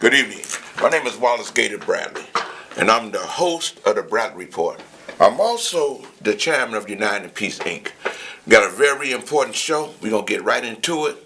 Good evening. My name is Wallace Gator Bradley, and I'm the host of the Bradley Report. I'm also the chairman of United Peace, Inc. Got a very important show. We're going to get right into it.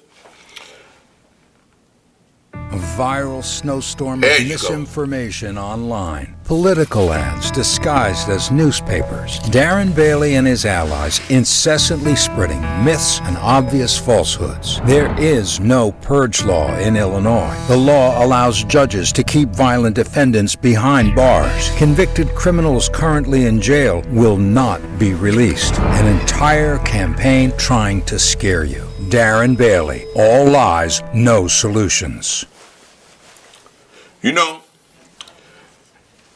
A viral snowstorm of misinformation online. Political ads disguised as newspapers. Darren Bailey and his allies incessantly spreading myths and obvious falsehoods. There is no purge law in Illinois. The law allows judges to keep violent defendants behind bars. Convicted criminals currently in jail will not be released. An entire campaign trying to scare you. Darren Bailey. All lies, no solutions. You know,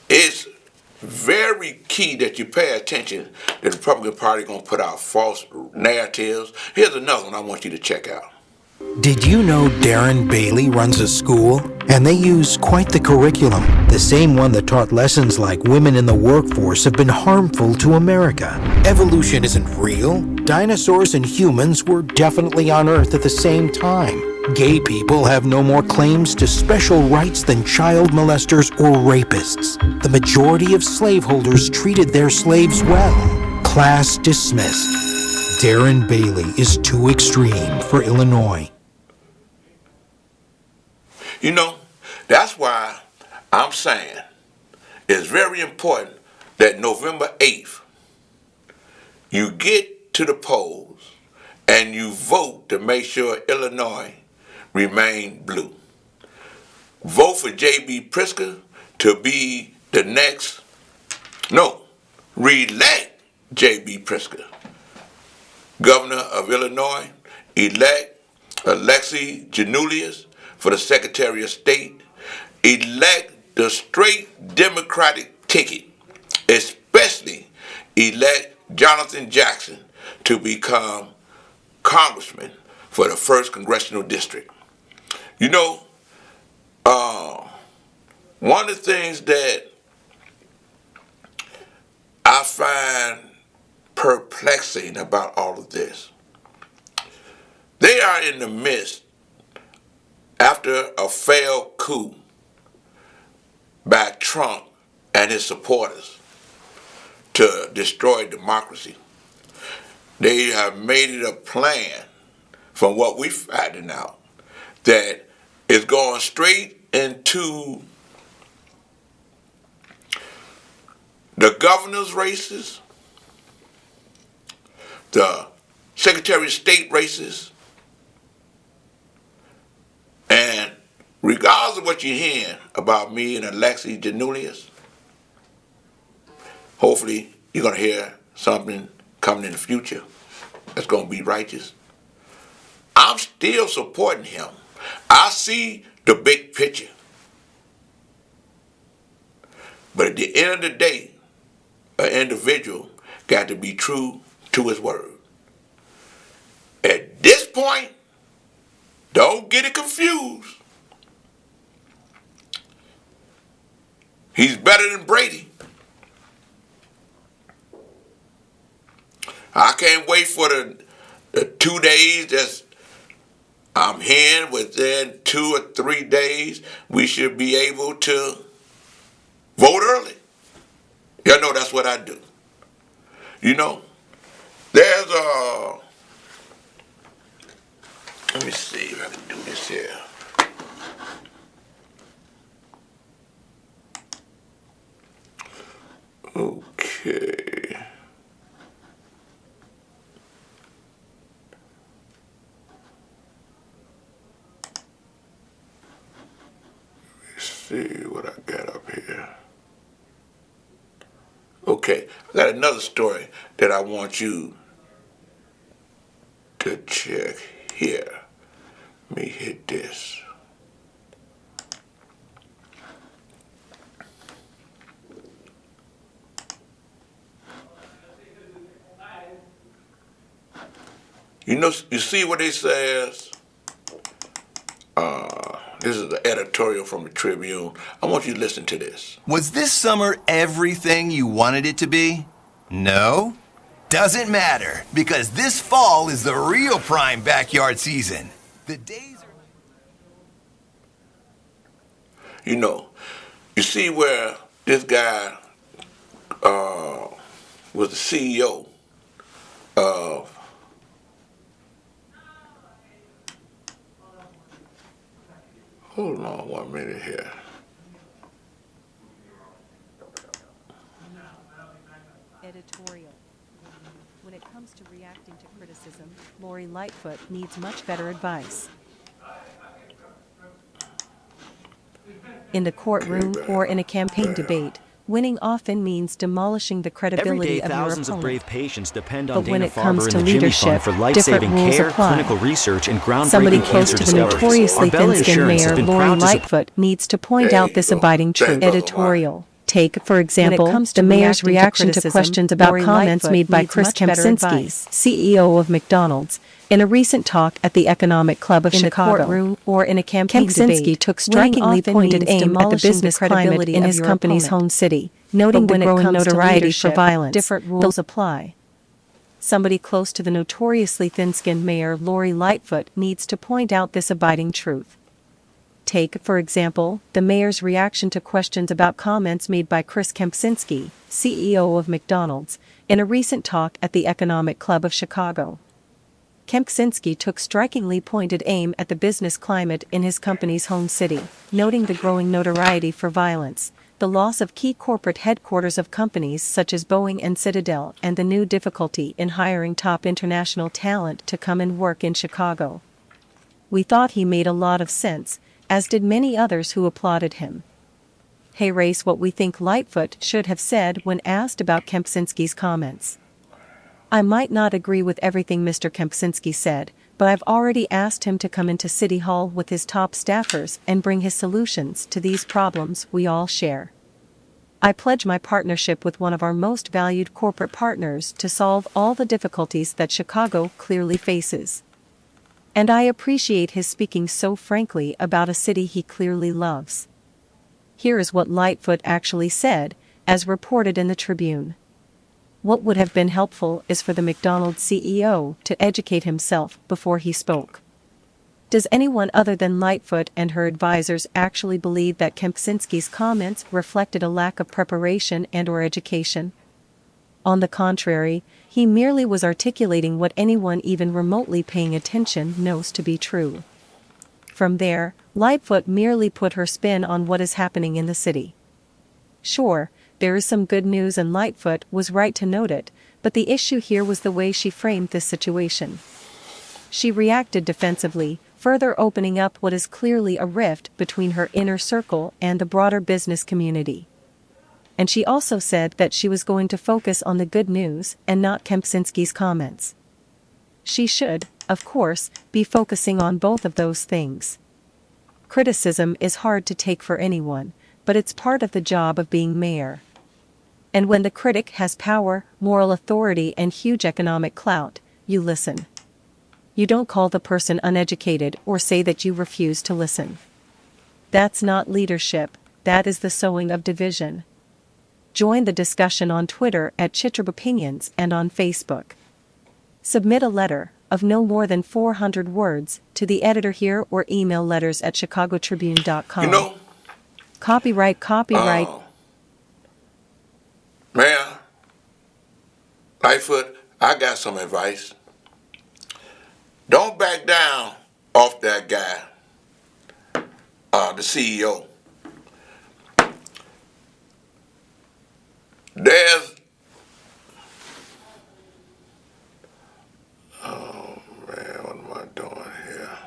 it's very key that you pay attention. The Republican Party going to put out false narratives. Here's another one I want you to check out. Did you know Darren Bailey runs a school? And they use quite the curriculum, the same one that taught lessons like women in the workforce have been harmful to America. Evolution isn't real. Dinosaurs and humans were definitely on Earth at the same time. Gay people have no more claims to special rights than child molesters or rapists. The majority of slaveholders treated their slaves well. Class dismissed. Darren Bailey is too extreme for Illinois. You know, that's why I'm saying it's very important that November 8th, you get to the polls and you vote to make sure Illinois remain blue. Vote for J.B. Pritzker to be the next, re-elect J.B. Pritzker, governor of Illinois. Elect Alexei Janulius for the Secretary of State. Elect the straight Democratic ticket, especially elect Jonathan Jackson to become congressman for the 1st Congressional District. You know, one of the things that I find perplexing about all of this, they are in the midst, after a failed coup by Trump and his supporters to destroy democracy. They have made it a plan, from what we're finding out, that is going straight into the governor's races, the Secretary of State races, and regardless of what you're hearing about me and Alexei Janulius, hopefully you're going to hear something coming in the future that's going to be righteous. I'm still supporting him. I see the big picture. But at the end of the day, an individual got to be true to his word. At this point, don't get it confused. He's better than Brady. I can't wait for the 2 days that's I'm hearing. Within 2 or 3 days, we should be able to vote early. Y'all know that's what I do. You know, there's a, let me see if I can do this here. Okay. Let's see what I got up here. Okay, I got another story that I want you to check here. Let me hit this. You know, you see what it says? This is the editorial from the Tribune. I want you to listen to this. Was this summer everything you wanted it to be? No? Doesn't matter, because this fall is the real prime backyard season. The days are... You know, you see where this guy was the CEO of, hold on 1 minute here. Editorial. When it comes to reacting to criticism, Lori Lightfoot needs much better advice. In the courtroom or in a campaign debate, winning often means demolishing the credibility of your thousands of brave opponent. patients depend on But when Dana it comes Farber to and the Jimmy leadership, Fund for different life-saving rules care, apply. clinical research, and Somebody groundbreaking close cancer to the discoveries. notoriously Arbella thin-skinned Insurance has mayor been Lori proud to Lightfoot needs to point There out you this go. abiding Thank truth. Brother Editorial. Take, for example, comes the to mayor's reacting reaction to to questions about Lori comments Lightfoot made by needs Chris much better Kempczynski, advice. CEO of McDonald's, in a recent talk at the Economic Club of In the Chicago. courtroom or in a campaign Kempczynski debate, took winning strikingly often pointed means aim at the demolishing business climate credibility in of his your company's opponent. home city, noting But the when it growing comes to notoriety for leadership, violence. different rules apply. Somebody close to the notoriously thin-skinned mayor Lori Lightfoot needs to point out this abiding truth. Take, for example, the mayor's reaction to questions about comments made by Chris Kempczynski, CEO of McDonald's, in a recent talk at the Economic Club of Chicago. Kempczynski took strikingly pointed aim at the business climate in his company's home city, noting the growing notoriety for violence, the loss of key corporate headquarters of companies such as Boeing and Citadel, and the new difficulty in hiring top international talent to come and work in Chicago. We thought he made a lot of sense, as did many others who applauded him. Hey, race what we think Lightfoot should have said when asked about Kempczynski's comments. I might not agree with everything Mr. Kempczynski said, but I've already asked him to come into City Hall with his top staffers and bring his solutions to these problems we all share. I pledge my partnership with one of our most valued corporate partners to solve all the difficulties that Chicago clearly faces. And I appreciate his speaking so frankly about a city he clearly loves. Here is what Lightfoot actually said, as reported in the Tribune. What would have been helpful is for the McDonald's CEO to educate himself before he spoke. Does anyone other than Lightfoot and her advisors actually believe that Kempczynski's comments reflected a lack of preparation and/or education? On the contrary, he merely was articulating what anyone even remotely paying attention knows to be true. From there, Lightfoot merely put her spin on what is happening in the city. Sure, there is some good news and Lightfoot was right to note it, but the issue here was the way she framed this situation. She reacted defensively, further opening up what is clearly a rift between her inner circle and the broader business community. And she also said that she was going to focus on the good news and not Kempczynski's comments. She should, of course, be focusing on both of those things. Criticism is hard to take for anyone, but it's part of the job of being mayor. And when the critic has power, moral authority, and huge economic clout, you listen. You don't call the person uneducated or say that you refuse to listen. That's not leadership, that is the sowing of division. Join the discussion on Twitter at Chitrub Opinions and on Facebook. Submit a letter, of no more than 400 words, to the editor here or email letters@chicagotribune.com. You know, Copyright. Mayor Lightfoot, I got some advice. Don't back down off that guy, the CEO. Oh man, what am I doing here?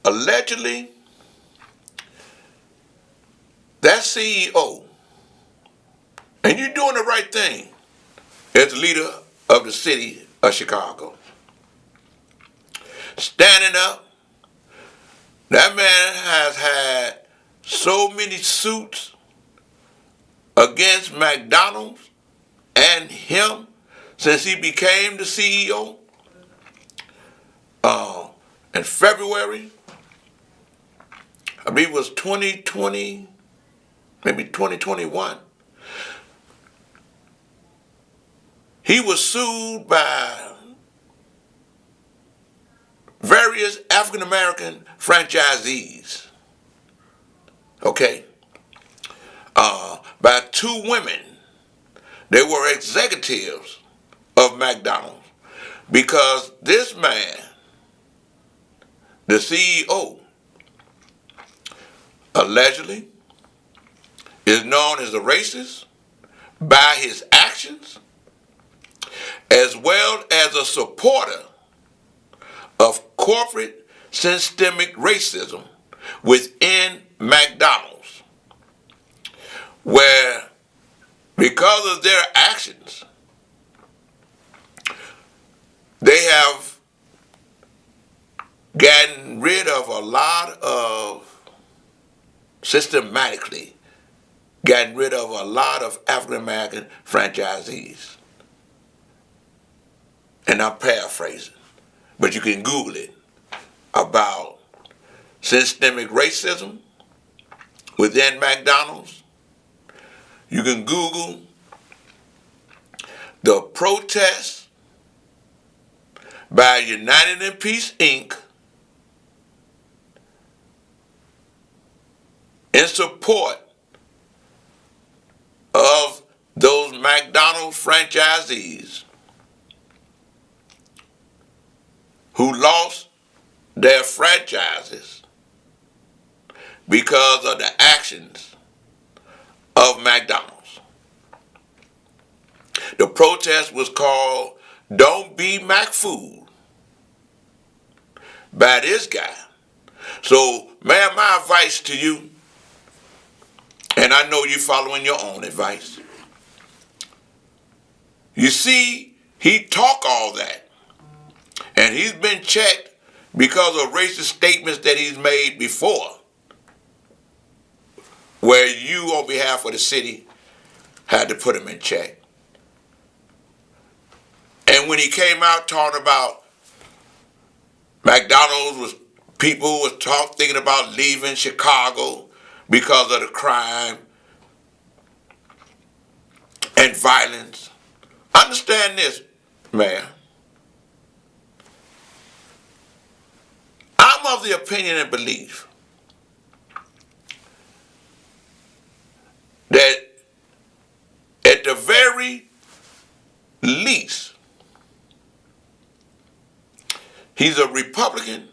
Allegedly, that CEO, and you're doing the right thing as the leader of the city of Chicago. Standing up, that man has had so many suits against McDonald's and him since he became the CEO in February. I believe it was 2020, maybe 2021. he was sued by various African American franchisees, okay, by two women. They were executives of McDonald's because this man, the CEO, allegedly is known as a racist by his actions as well as a supporter of corporate systemic racism within McDonald's, where because of their actions, they have gotten rid of a lot of, systematically, gotten rid of a lot of African American franchisees. And I'm paraphrasing, but you can Google it, about systemic racism within McDonald's. You can Google the protests by United in Peace, Inc. in support of those McDonald's franchisees who lost their franchises because of the actions of McDonald's. The protest was called Don't Be McFood by this guy. So, man, my advice to you, and I know you're following your own advice. You see, he talk all that, and he's been checked because of racist statements that he's made before, where you, on behalf of the city, had to put him in check. And when he came out talking about McDonald's, was people was thinking about leaving Chicago because of the crime and violence. Understand this, Mayor. I'm of the opinion and belief that at the very least, he's a Republican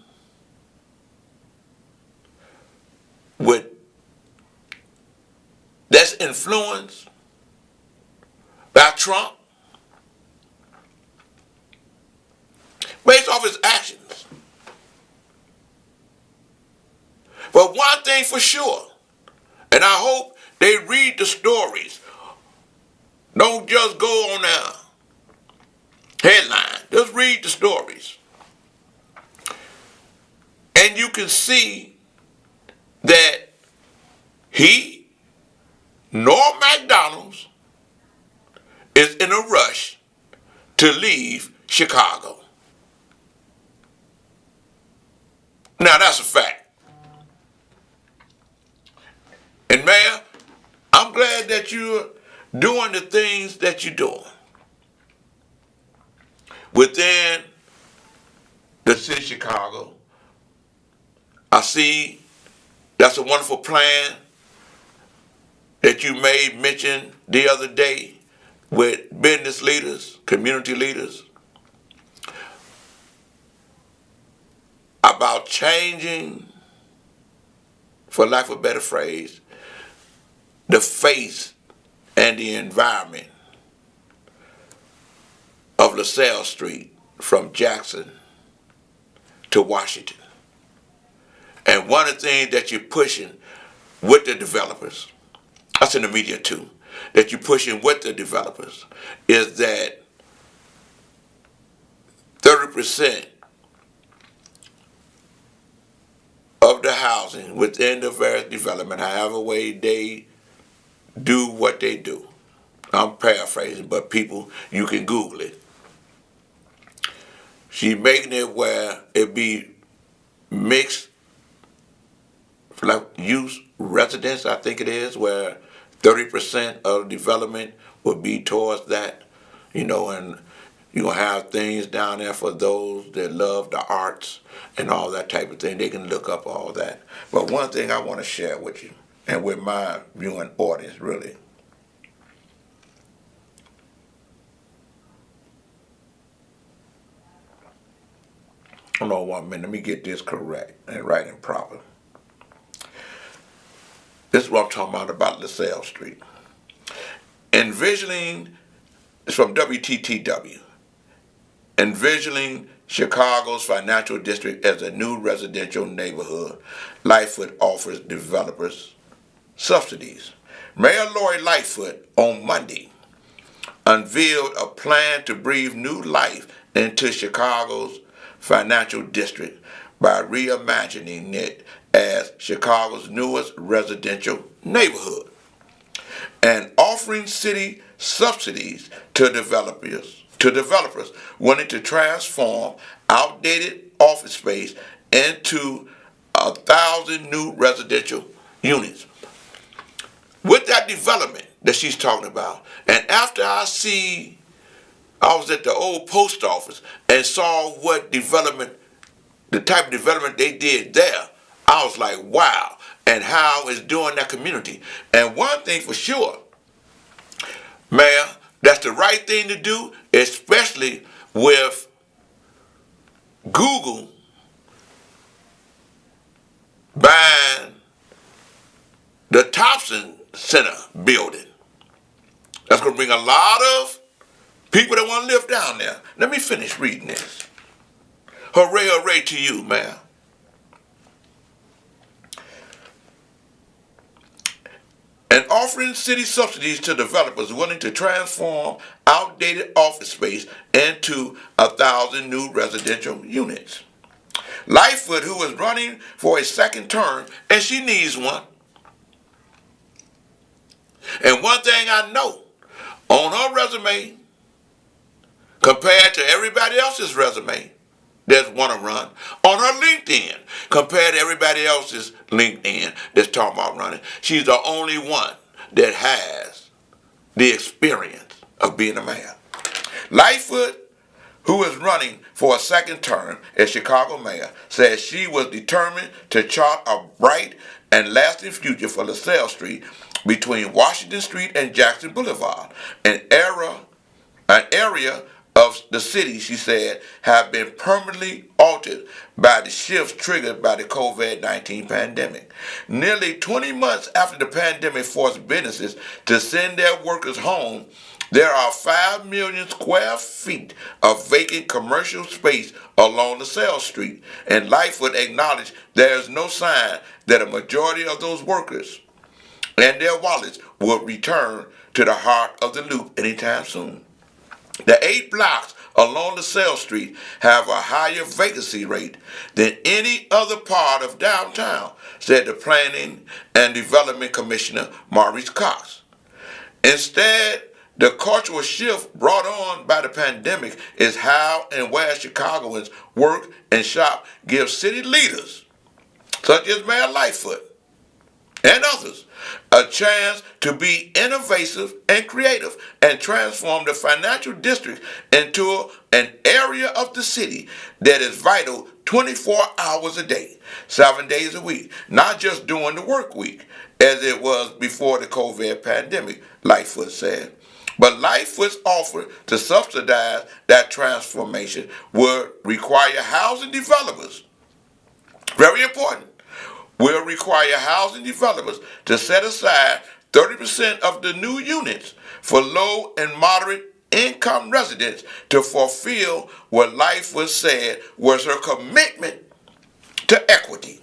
that's influenced by Trump based off his actions. But one thing for sure, and I hope they read the stories. Don't just go on their headline. Just read the stories. And you can see that he nor McDonald's is in a rush to leave Chicago. Now that's a fact. And Mayor, I'm glad that you're doing the things that you're doing within the city of Chicago. I see that's a wonderful plan that you made mention the other day with business leaders, community leaders, about changing, for lack of a better phrase, the face and the environment of LaSalle Street from Jackson to Washington. And one of the things that you're pushing with the developers, that's in the media too, that you're pushing with the developers, is that 30% of the housing within the various development, however way they do what they do. I'm paraphrasing, but people, you can Google it. She's making it where it be mixed, like use residence, I think it is, where 30% of development would be towards that. And you're going to have things down there for those that love the arts and all that type of thing. They can look up all that. But one thing I want to share with you, and with my viewing audience, really. Hold on 1 minute. Let me get this correct and right and proper. This is what I'm talking about LaSalle Street. Envisioning, it's from WTTW. Envisioning Chicago's financial district as a new residential neighborhood, Lightfoot offers developers subsidies. Mayor Lori Lightfoot on Monday unveiled a plan to breathe new life into Chicago's financial district by reimagining it as Chicago's newest residential neighborhood and offering city subsidies to developers wanting to transform outdated office space into 1,000 new residential units. With that development that she's talking about, and after I was at the old post office and saw what development, the type of development they did there, I was like, wow, and how it's doing that community. And one thing for sure, Mayor, that's the right thing to do, especially with Google buying the Thompson Center building. That's going to bring a lot of people that want to live down there. Let me finish reading this. Hooray, hooray to you, man. And offering city subsidies to developers willing to transform outdated office space into 1,000 new residential units. Lightfoot, who is running for a second term, and she needs one. And one thing I know, on her resume, compared to everybody else's resume that want to run, on her LinkedIn, compared to everybody else's LinkedIn that's talking about running, she's the only one that has the experience of being a mayor. Lightfoot, who is running for a second term as Chicago mayor, says she was determined to chart a bright and lasting future for LaSalle Street between Washington Street and Jackson Boulevard, an area of the city, she said, have been permanently altered by the shifts triggered by the COVID-19 pandemic. Nearly 20 months after the pandemic forced businesses to send their workers home, there are 5 million square feet of vacant commercial space along LaSalle Street, and Lightfoot acknowledged there is no sign that a majority of those workers and their wallets will return to the heart of the loop anytime soon. The 8 blocks along LaSalle Street have a higher vacancy rate than any other part of downtown, said the Planning and Development Commissioner Maurice Cox. Instead, the cultural shift brought on by the pandemic is how and where Chicagoans work and shop gives city leaders, such as Mayor Lightfoot and others, a chance to be innovative and creative and transform the financial district into an area of the city that is vital 24 hours a day, 7 days a week, not just during the work week, as it was before the COVID pandemic, Lightfoot said. But Lightfoot's offer to subsidize that transformation would require housing developers, very important, will require housing developers to set aside 30% of the new units for low and moderate income residents to fulfill what Lightfoot said was her commitment to equity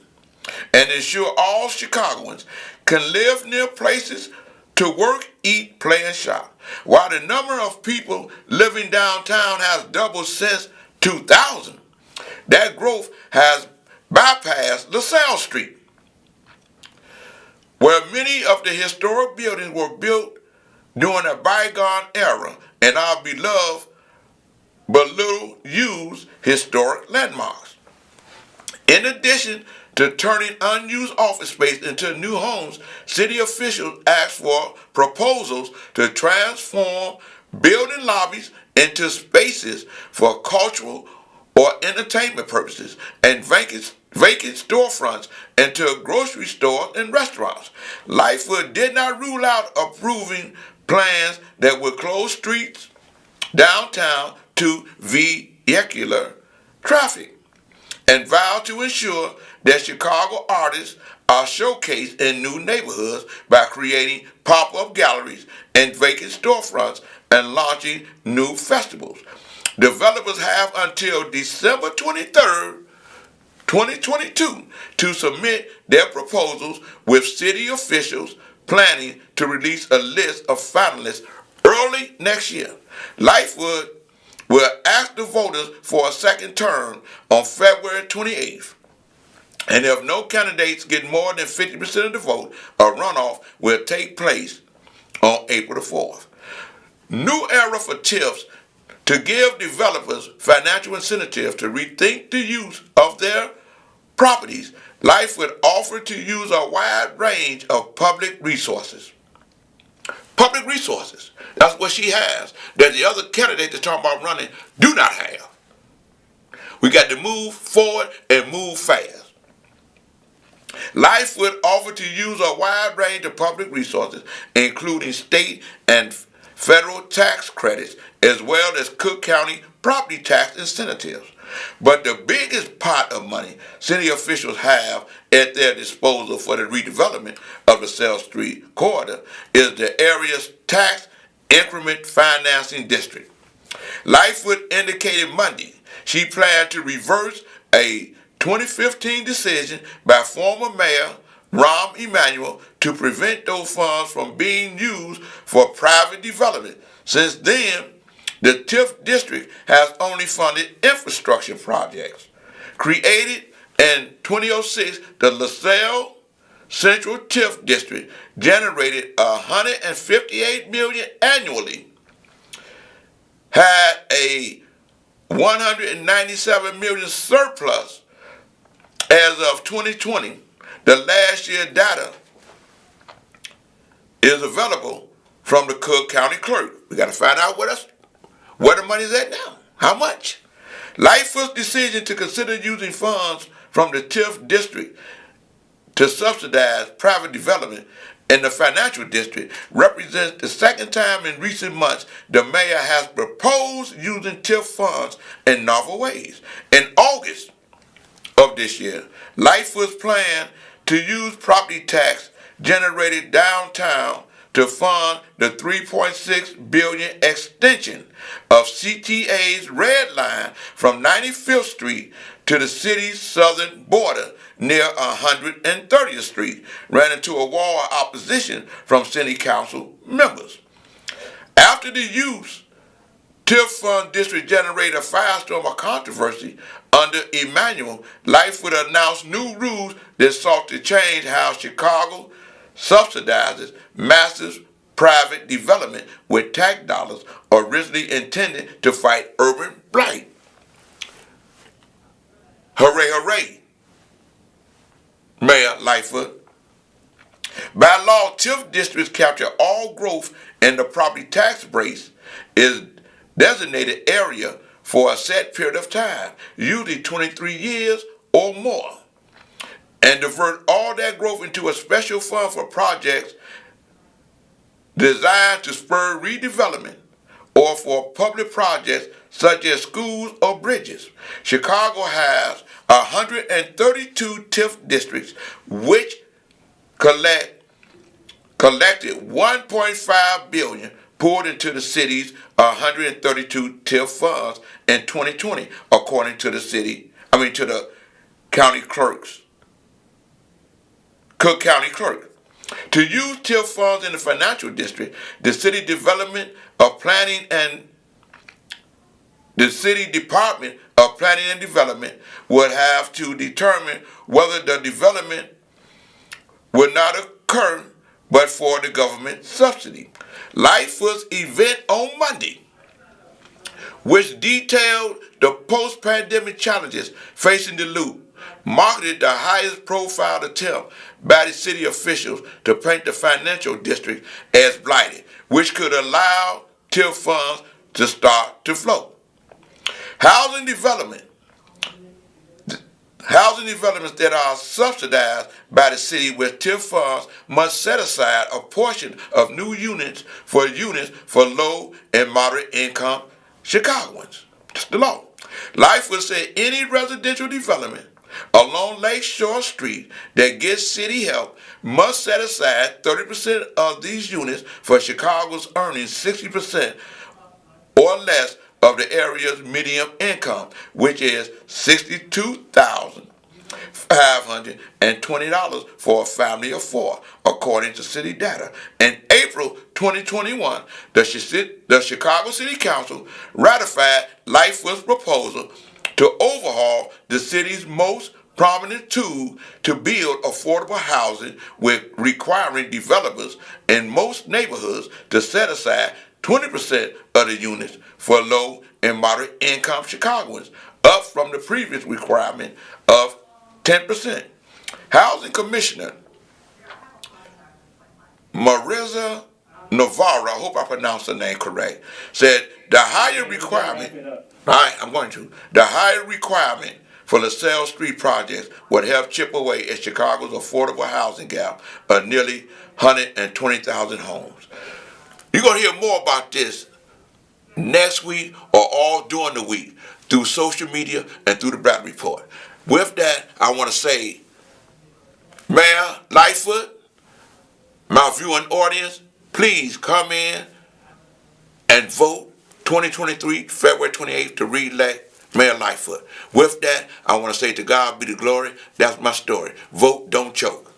and ensure all Chicagoans can live near places to work, eat, play, and shop. While the number of people living downtown has doubled since 2000, that growth has bypassed LaSalle Street, where many of the historic buildings were built during a bygone era and our beloved but little used historic landmarks. In addition to turning unused office space into new homes, city officials asked for proposals to transform building lobbies into spaces for cultural or entertainment purposes, and vacant storefronts into grocery stores and restaurants. Lightfoot did not rule out approving plans that would close streets downtown to vehicular traffic, and vowed to ensure that Chicago artists are showcased in new neighborhoods by creating pop-up galleries and vacant storefronts and launching new festivals. Developers have until December 23rd, 2022 to submit their proposals, with city officials planning to release a list of finalists early next year. Lightfoot will ask the voters for a second term on February 28th. And if no candidates get more than 50% of the vote, a runoff will take place on April the 4th. New era for TIFs to give developers financial incentives to rethink the use of their properties. Lightfoot offered to use a wide range of public resources. Public resources. That's what she has, that the other candidates that talk about running do not have. We got to move forward and move fast. Lightfoot offered to use a wide range of public resources, including state and federal tax credits, as well as Cook County property tax incentives. But the biggest pot of money city officials have at their disposal for the redevelopment of the South Street corridor is the area's tax increment financing district. Lightfoot indicated Monday she planned to reverse a 2015 decision by former Mayor Rahm Emanuel to prevent those funds from being used for private development. Since then, the TIF district has only funded infrastructure projects. Created in 2006, the LaSalle Central TIF district generated $158 million annually, had a $197 million surplus as of 2020. The last year data is available from the Cook County clerk. We got to find out where the money's at now. How much? Lightfoot's decision to consider using funds from the TIF district to subsidize private development in the financial district represents the second time in recent months the mayor has proposed using TIF funds in novel ways. In August of this year, Lightfoot's plan to use property tax generated downtown to fund the $3.6 billion extension of CTA's Red Line from 95th Street to the city's southern border near 130th Street, ran into a wall of opposition from city council members. After the use, TIF fund district generated a firestorm of controversy under Emanuel. Lightfoot announced new rules that sought to change how Chicago subsidizes massive private development with tax dollars originally intended to fight urban blight. Hooray, hooray, Mayor Lightfoot. By law, TIF districts capture all growth in the property tax base is designated area for a set period of time, usually 23 years or more, and divert all that growth into a special fund for projects designed to spur redevelopment or for public projects such as schools or bridges. Chicago has 132 TIF districts, which collected $1.5 billion poured into the city's 132 TIF funds in 2020, according to the county clerks. Cook County clerk. To use TIF funds in the financial district, the city Department of Planning and Development would have to determine whether the development would not occur but for the government subsidy. Lightfoot's event on Monday, which detailed the post-pandemic challenges facing the Loop, marketed the highest profile attempt by the city officials to paint the financial district as blighted, which could allow TIF funds to start to flow. Housing development. Housing developments that are subsidized by the city with TIF funds must set aside a portion of new units for low and moderate income Chicagoans. That's the law. Life will say any residential development along Lakeshore Street that gets city help must set aside 30% of these units for Chicago's earning 60% or less of the area's median income, which is $62,520 for a family of four, according to city data. In April 2021, the Chicago City Council ratified Lightfoot's proposal to overhaul the city's most prominent tool to build affordable housing, with requiring developers in most neighborhoods to set aside 20% of the units for low and moderate income Chicagoans, up from the previous requirement of 10%. Housing Commissioner Marissa Navarro, I hope I pronounced her name correct, said the higher requirement, the higher requirement for the LaSalle Street projects would help chip away at Chicago's affordable housing gap of nearly 120,000 homes. You're going to hear more about this next week or all during the week through social media and through the Bradley Report. With that, I want to say, Mayor Lightfoot, my viewing audience, please come in and vote 2023, February 28th to re-elect Mayor Lightfoot. With that, I want to say to God be the glory. That's my story. Vote, don't choke.